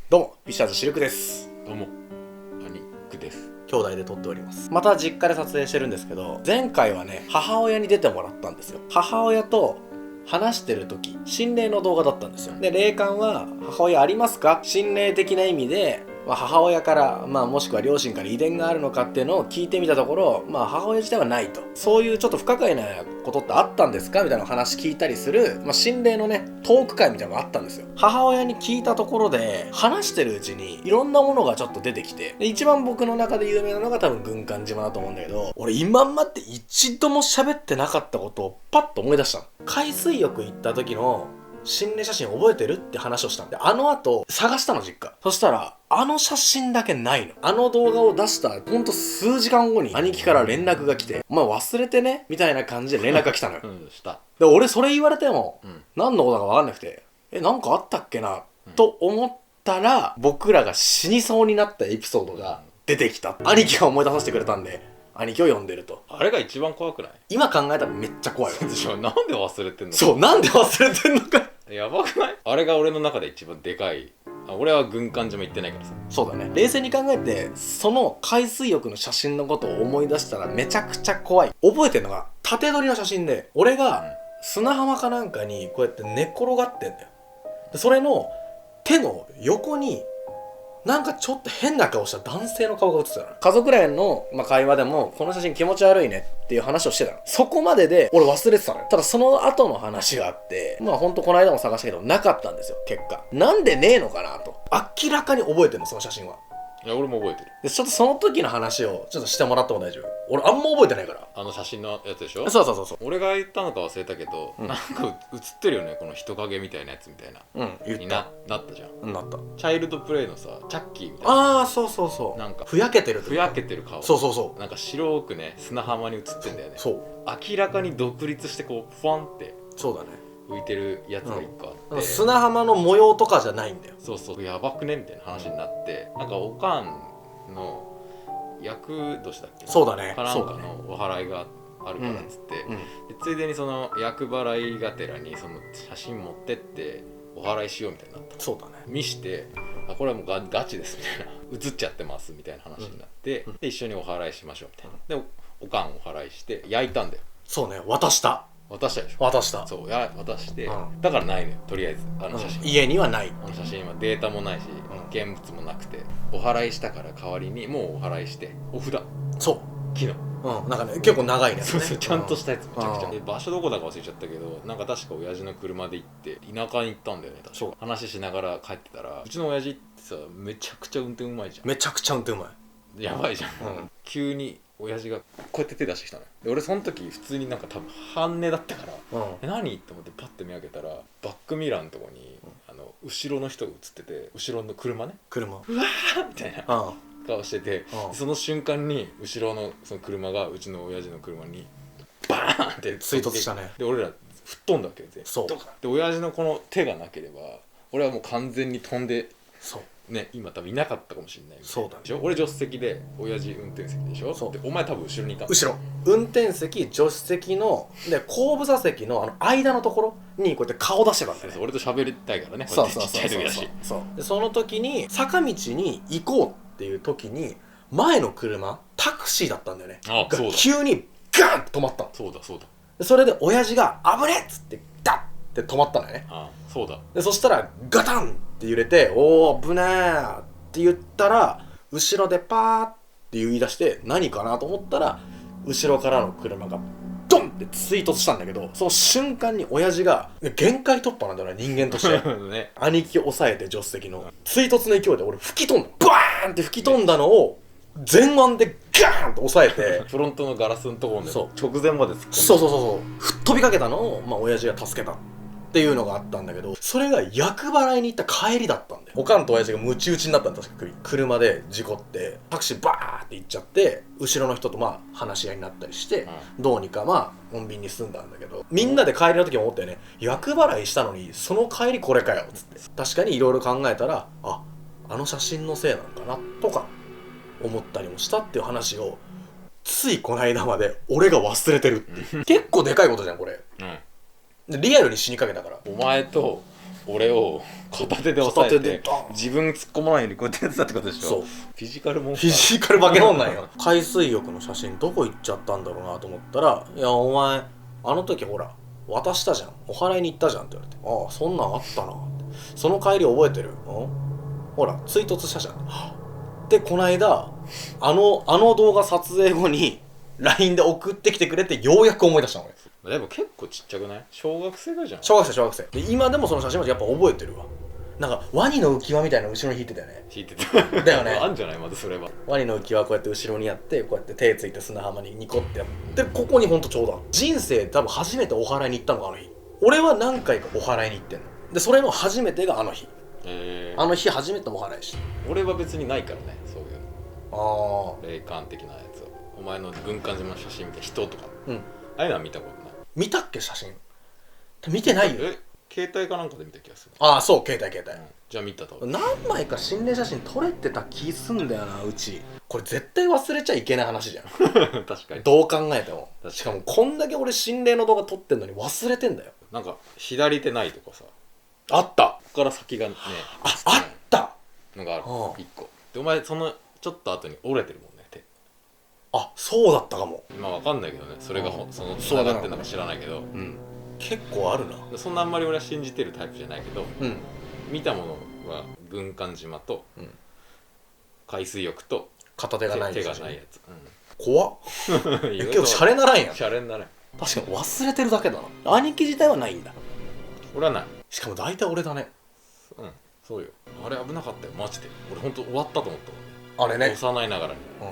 どうも、フィッシャーズシルクです。どうも、アニックです。兄弟で撮っております。また実家で撮影してるんですけど、前回はね、母親に出てもらったんですよ。母親と話してる時、心霊の動画だったんですよ。で、霊感は母親ありますか？心霊的な意味で、母親から、もしくは両親から遺伝があるのかっていうのを聞いてみたところ、母親自体はないと。そういうちょっと不可解なことってあったんですかみたいな話聞いたりする、心霊のね、トーク会みたいなのがあったんですよ。母親に聞いたところで、話してるうちにいろんなものがちょっと出てきて、で一番僕の中で有名なのが多分軍艦島だと思うんだけど、俺今まで一度も喋ってなかったことをパッと思い出したの。海水浴行った時の心霊写真覚えてるって話をしたんで、あの後探したの実家。そしたらあの写真だけないの。あの動画を出したほんと数時間後に兄貴から連絡が来て、お前忘れてねみたいな感じで連絡が来たのよ。した。で俺それ言われても、何のことか分かんなくて、なんかあったっけな、と思ったら、僕らが死にそうになったエピソードが出てきた。兄貴が思い出させてくれたんで、兄貴を呼んでると。あれが一番怖くない？今考えたらめっちゃ怖いわ。でしょ。なんで忘れてんの？そう、なんで忘れてんのか。やばくない？あれが俺の中で一番でかい。俺は軍艦島行ってないからさ。そうだね。冷静に考えて、その海水浴の写真のことを思い出したらめちゃくちゃ怖い。覚えてるのが縦撮りの写真で、俺が砂浜かなんかにこうやって寝転がってんだよ。でそれの手の横になんかちょっと変な顔した男性の顔が映ってたの。家族らへの、会話でもこの写真気持ち悪いねっていう話をしてたの。そこまでで俺忘れてたのよ。ただその後の話があって、ほんとこの間も探したけどなかったんですよ、結果。なんでねえのかなと。明らかに覚えてるの、その写真は。いや、俺も覚えてる。でちょっとその時の話をちょっとしてもらっても大丈夫？俺あんま覚えてないから。あの写真のやつでしょ？そう。俺が言ったのか忘れたけど、なんか映ってるよね、この人影みたいなやつみたいな。言った。なったじゃん。なった。チャイルドプレイのさ、チャッキーみたいな。そう。なんかふやけてる顔。そう。なんか白くね、砂浜に映ってんだよね。そう。明らかに独立してこう、フォンって。そうだね。浮いてるやつが一個あって、砂浜の模様とかじゃないんだよ。そうやばくねみたいな話になって、なんかおかんの厄年だっけ？そうだね。かなんかのお祓いがあるからっつって、でついでにその厄払いがてらにその写真持ってってお祓いしようみたいになった。そうだね。見してこれはもうガチですみたいな、写っちゃってますみたいな話になって、で一緒にお祓いしましょうみたいな。でおかんお祓いして焼いたんだよ。そうね、渡したでしょ。渡した。そう渡して、だからないのよ、とりあえずあの写真、家にはない。あの写真はデータもないし、現物もなくて、お祓いしたから代わりにもうお祓いしてお札、そう木の、なんかね結構長いね。そうちゃんとしたやつ、めちゃくちゃ。で場所どこだか忘れちゃったけど、なんか確か親父の車で行って田舎に行ったんだよね。確か話しながら帰ってたら、うちの親父ってさ、めちゃくちゃ運転うまいじゃん。めちゃくちゃ運転うまい。やばいじゃん、急に親父がこうやって手出してきたのよ。で俺その時普通になんか多分半値だったから、何って思ってパッて見上げたら、バックミラーのとこに、後ろの人が映ってて、後ろの車うわーみたいな顔してて、その瞬間に後ろのその車がうちの親父の車にバーンって追突したね。で俺ら吹っ飛んだわけよ。そうで親父のこの手がなければ俺はもう完全に飛んで、そうね、今多分いなかったかもしれない。そうだね。俺助手席で親父運転席でしょ。でお前多分後ろにいた。後ろ運転席、助手席ので後部座席の間のところにこうやって顔出してたんだよね。俺と喋りたいからね。そうちっちゃい時だし。でその時に坂道に行こうっていう時に、前の車タクシーだったんだよね。が急にガンって止まった。そうだでそれで親父が危ねっつってダッって止まったのよね。そうだ。でそしたらガタンって揺れて、おー危ねーって言ったら、後ろでパーって言い出して、何かなと思ったら後ろからの車がドンって追突したんだけど、その瞬間に親父が限界突破なんだよね、人間としてね、兄貴を抑えて助手席の追突の勢いで俺吹き飛んだ。バーンって吹き飛んだのを前腕でガーンと押さえてフロントのガラスのところで直前まで突っ込んで、そう吹っ飛びかけたのを、親父が助けたっていうのがあったんだけど、それが厄払いに行った帰りだったんだよ。おかんと親父がムチ打ちになったんだ。確か車で事故ってタクシーバーって行っちゃって、後ろの人と話し合いになったりして、どうにか穏便に済んだんだけど、みんなで帰りの時も思ったよね。厄払いしたのにその帰りこれかよっつって。確かにいろいろ考えたら、あの写真のせいなのかなとか思ったりもしたっていう話を、ついこの間まで俺が忘れてるっていう結構でかいことじゃんこれ。でリアルに死にかけたから。お前と俺を片手で押さえ片手でてドン自分突っ込まないようにこうやってやってたってことでしょ。そうフィジカルモンスフィジカル化け物なんよ海水浴の写真どこ行っちゃったんだろうなと思ったら、いやお前あの時ほら渡したじゃん、お祓いに行ったじゃんって言われて、ああそんなんあったなって、その帰り覚えてる？ほら追突したじゃんでこないだあの動画撮影後に LINE で送ってきてくれてようやく思い出したの俺。でも結構ちっちゃくない？小学生ぐらいじゃん。小学生で今でもその写真までやっぱ覚えてるわ。なんかワニの浮き輪みたいなの後ろに引いてたよね。引いてただよねあんじゃないまずそれは。ワニの浮き輪こうやって後ろにやってこうやって手ついて砂浜にニコってやってここにほんとちょうどある。人生多分初めてお祓いに行ったのがあの日。俺は何回かお祓いに行ってんので、それの初めてがあの日。あの日初めてお祓いした。俺は別にないからね、そういうあ霊感的なやつは。お前の軍艦島の写真見て人とか、あああいうのは見たことない。見たっけ写真見てないよ。携帯かなんかで見た気がする。ああそう携帯、じゃあ見たと。何枚か心霊写真撮れてた気すんだよなうち。これ絶対忘れちゃいけない話じゃん確かに。どう考えても。確かにしかもこんだけ俺心霊の動画撮ってんのに忘れてんだよ。なんか左手ないとかさ、あったここから先がねあったのがあるああ1個で、お前そのちょっと後に折れてるもんね手。あそうだったかも。今わかんないけどね、それがああその繋がってんのか知らないけど、うん結構あるな。そんなあんまり俺は信じてるタイプじゃないけど、うん見たものは軍艦島と、うん海水浴と片手がない手が写真ないやつ、怖っうん、結構シャレならんやん。シャレにならん。確かに忘れてるだけだな。兄貴自体はないんだ。俺はない。しかも大体俺だね。うんそうよ。あれ危なかったよマジで。俺ほんと終わったと思ったもんね。あれね。幼いながらにう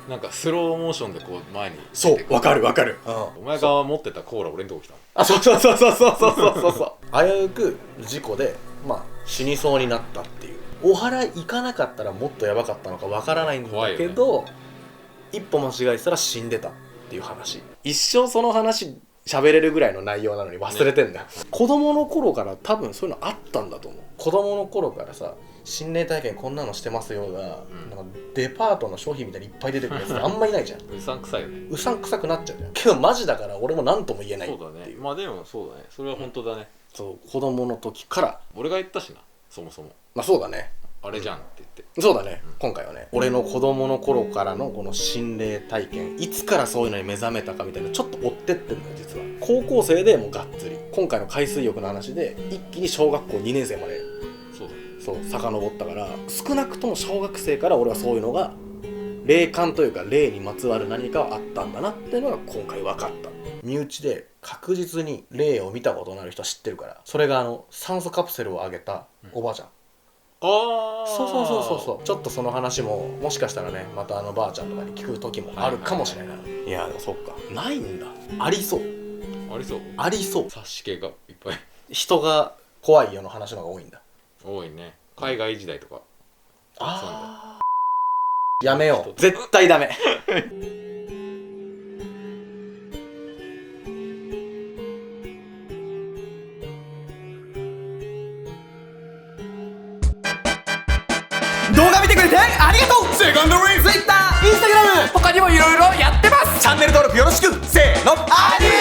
んなんかスローモーションでこう前にそうわかるわかる。お前が持ってたコーラ俺んとこ来たの。あそうそうそうそうそうそうそう危うく事故でまあ死にそうになったっていう。お祓い行かなかったらもっとやばかったのかわからないんだけど、一歩間違えてたら死んでたっていう話。一生その話喋れるぐらいの内容なのに忘れてんだよ、子供の頃から多分そういうのあったんだと思う。子供の頃からさ心霊体験こんなのしてますよが、なんかデパートの商品みたいにいっぱい出てくるやつあんまいないじゃんうさんくさいよね。うさんくさくなっちゃうじゃん。けどマジだから俺も何とも言えないっていう。そうだね。まあでもそうだね。それは本当だね。そう子供の時から俺が言ったしな、そもそも。まあそうだね。あれじゃんって言って。そうだね、今回はね俺の子供の頃からのこの心霊体験、いつからそういうのに目覚めたかみたいなちょっと追ってってんのよ実は。高校生でもうがっつり今回の海水浴の話で一気に小学校2年生までそうだね。そう遡ったから、少なくとも小学生から俺はそういうのが霊感というか霊にまつわる何かはあったんだなっていうのが今回分かった。身内で確実に霊を見たことのある人は知ってるから、それが酸素カプセルをあげたおばあちゃん、ああそうちょっとその話ももしかしたらねまたばあちゃんとかに聞く時もあるかもしれない。いやでもそっかないんだ。ありそうありそう。ありそう。察し系がいっぱい人が怖いよの話の方が多いんだ。多いね。海外時代とか。あーやめよう絶対ダメ動画見てくれてありがとう。セカンドウェイ Twitter、Instagram 他にもいろいろやってます。チャンネル登録よろしく。せーの、アディオス。